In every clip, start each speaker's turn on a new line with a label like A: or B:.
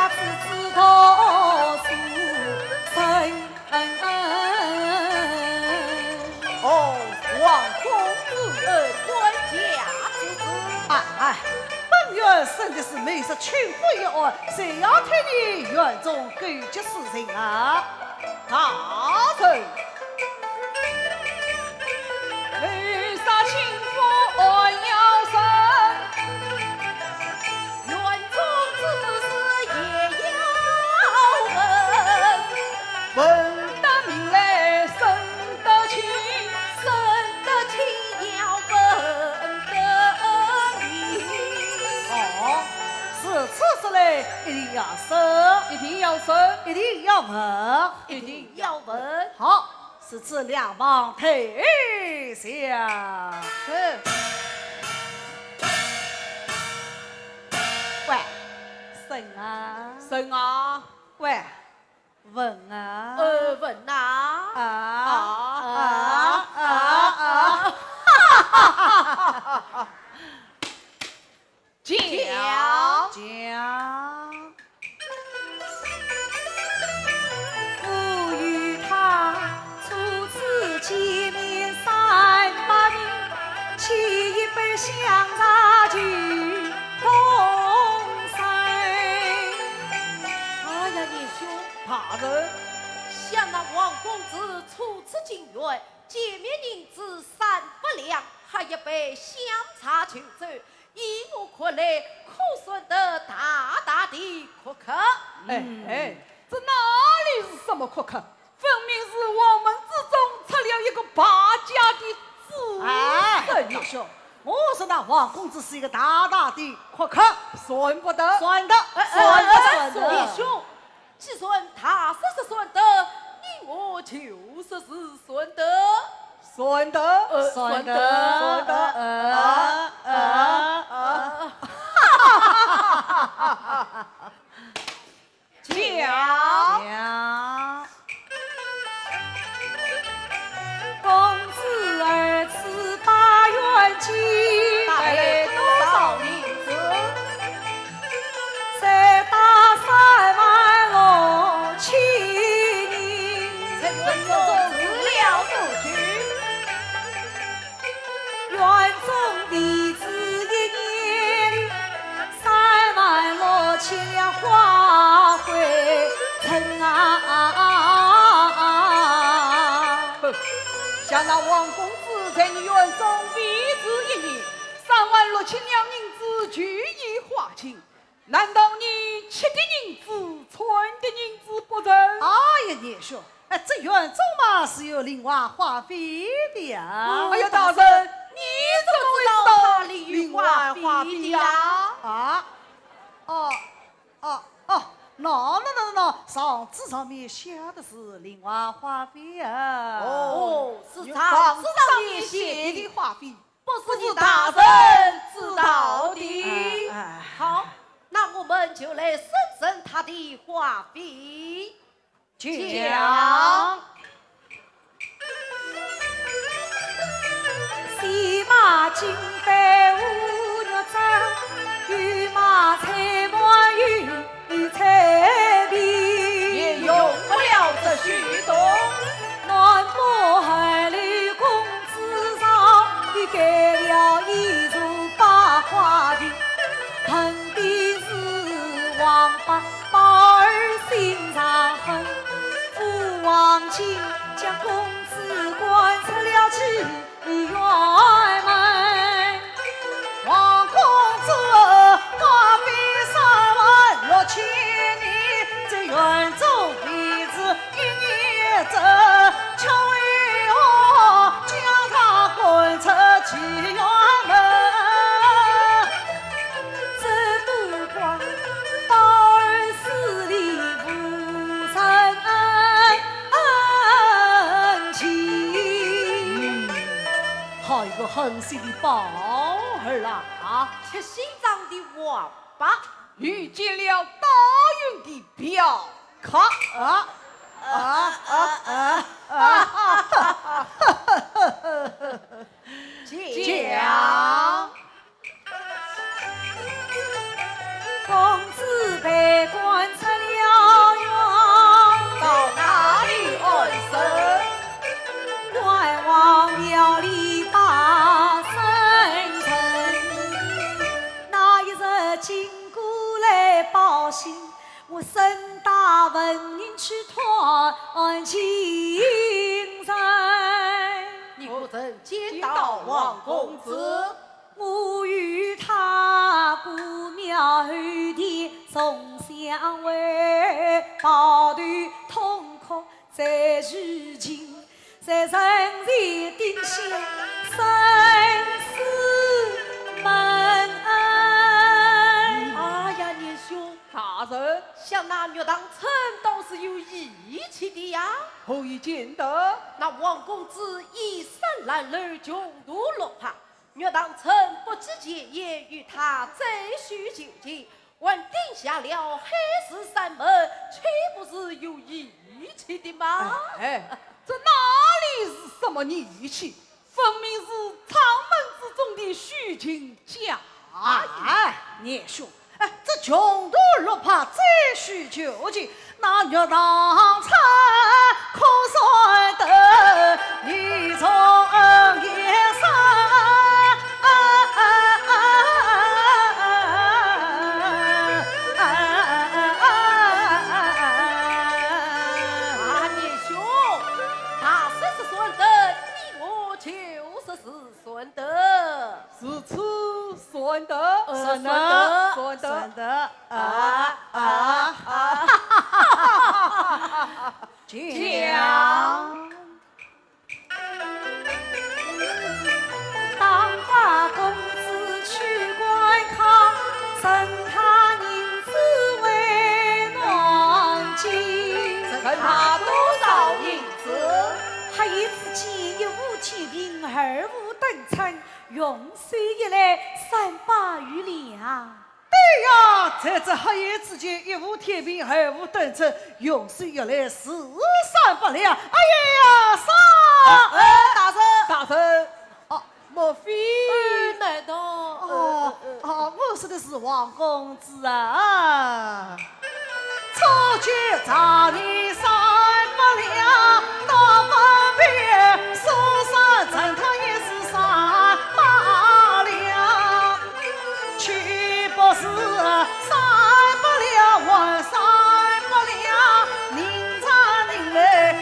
A: 子知道书生
B: 哦，王公子官家之子。
A: 哎，本院生的是美食群会一案，谁要替你院中勾结私情啊？
B: 大臣，
C: 为啥亲夫爱要生？
B: 院中之事也要问。
C: 问得明来生得清，
B: 生得清要问得明。
A: 哦，是此事来一定要生，
C: 一定要生，
A: 一定要问，
B: 一定要问。
A: 好，是此两旁退下。
B: 是。
A: 喂，生啊，
C: 生啊，
A: 喂，问啊，
B: 问呐。
C: 讲
A: 讲，我与他初次见面300年，沏一杯香茶酒同醉。
B: 哎呀，年兄，
C: 大人，
B: 想那王公子初次进园，见面银子300两，还一杯香茶酒走，依我看来，可算得大大的阔客。
C: 哎，这哪里是什么阔客？分明是王门之中出了一个败家的子
A: 哎，
C: 孙
A: 老兄，我说那王公子是一个大大的阔客，
C: 算不得，
A: 算的，算的，算的。
B: 年兄，既算他是算得，你我就是算得。
C: 算得，
A: 算得，
C: 算得，讲
A: 讲，公子儿次8元金，
B: 大概多少银子？
A: 再打36000银。
B: 在园中资料不具。
A: 园中弟子1年36000两花回城啊！
C: 像那王公子在你园中为职1年，36000两银子俱已花尽，难道你吃的银子、穿的银子不成？
A: 哎呀，年兄，哎，这园中嘛是有另外花费的呀。
C: 哎呀，大人，你
B: 怎
C: 怎么会
B: 么知道
C: 知道
B: 他另外花费的呀？
A: 啊，那，上纸上面写的是另外花费啊。
B: 哦，是
C: 房子
B: 他知道
C: 上面
B: 你写
C: 写
B: 的
C: 的花费，
B: 不是你
C: 大
B: 大人知道的。
A: 哎
B: 好，那我们就来审审他的花费。
A: 讲，西马金杯五玉盏，玉马彩满玉彩笔，
B: 也用不了这许多。
A: 南北海里公子上，你盖了一座八花亭，横的是王八宝儿心上恨。父王亲将公子关出了去园门，王公子花费36000年，在园中弟子1年整，却为何将他关出去园门？这都怪宝儿死里不承恩情。好一个狠心的宝儿啊！
B: 吃心脏的王八。
C: 遇见了大运的表卡。
B: 讲，
A: 公子被关出我身大文人去团青山。
B: 你不曾见到王公子？
A: 我与他过庙后殿重相会，抱头痛哭在如今，在人前定下生死门恩。
B: 哎呀，年兄，
C: 大人
B: 想那岳当成都是有义气的呀。
C: 何以见得？
B: 那王公子以山拦路，穷途落魄，岳当成不知节言，与他再续旧情，还定下了海誓山盟，岂不是有义气的吗？
C: 哎，这哪里是什么义气？分明是长门之中的虚情假意。
D: 年兄，这穷途落魄再续旧情，那岳当成可算得你从天上。
B: 顺德，
C: 是此顺德，
D: 顺德，
C: 顺德，
D: 顺德，讲。
A: 当发公子去观看，剩他银子为暖金。
C: 剩他多少银子？
A: 还一次见一无天平，二无等称，用算一来300余两。
D: 对呀，在这黑夜之间，一无天平，二无等称，用水要来400-300两。哎呀，
B: 大人，
C: 大人，莫非？
B: 难道？
D: 我说的是王公子啊，初见长你300两，到分别书上称他也是300两，岂不是300两换300两，宁唱宁来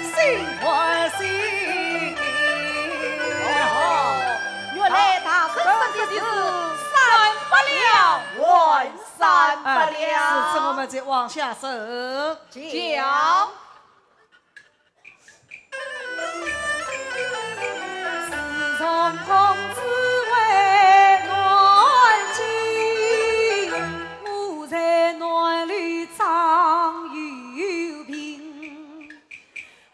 D: 心欢心。
B: 原来大人说的是300两换300两。
D: 此次我们再往下走，
C: 讲。
A: 自从公子为暖金，我在暖里长有病。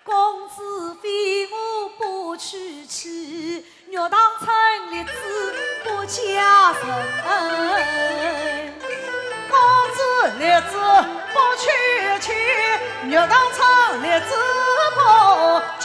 A: 公子非我不娶妻，若当成立子不加身。
D: 公子立志不娶妻，若当成立子不嫁